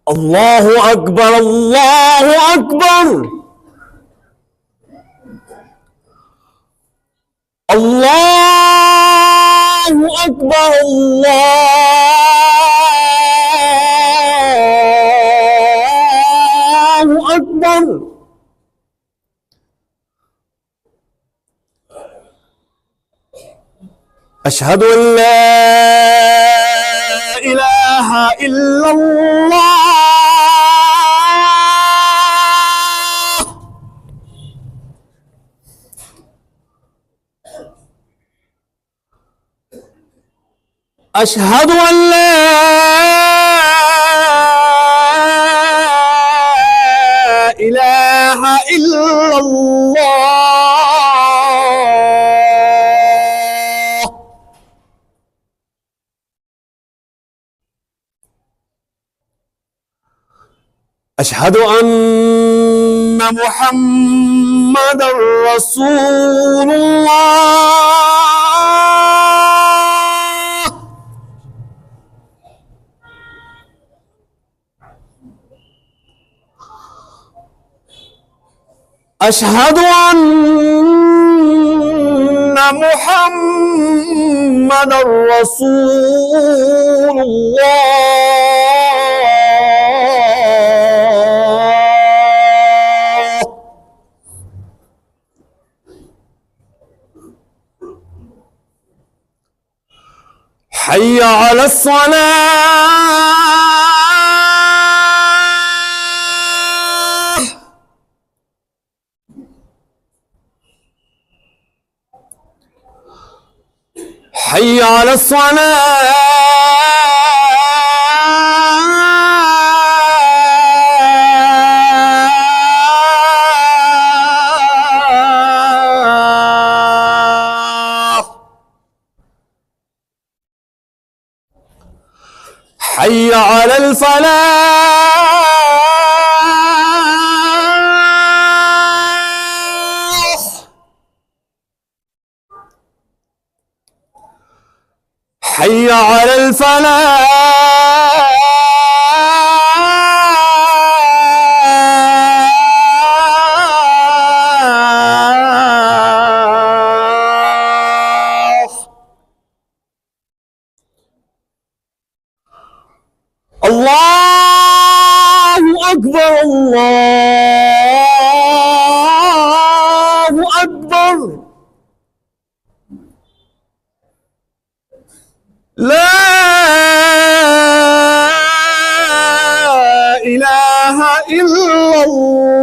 الله أكبر الله أكبر. الله أكبر الله أكبر. أشهد أن لا إله إلا الله. أشهد أن لا إله إلا الله. أشهد أن محمدًا رسول الله. أشهد أن محمدًا رسول الله. حي على الصلاة. حي على الصلاة. حي على الفلاح. حي على الفلاح. الله أكبر الله أكبر. لا إله إلا الله.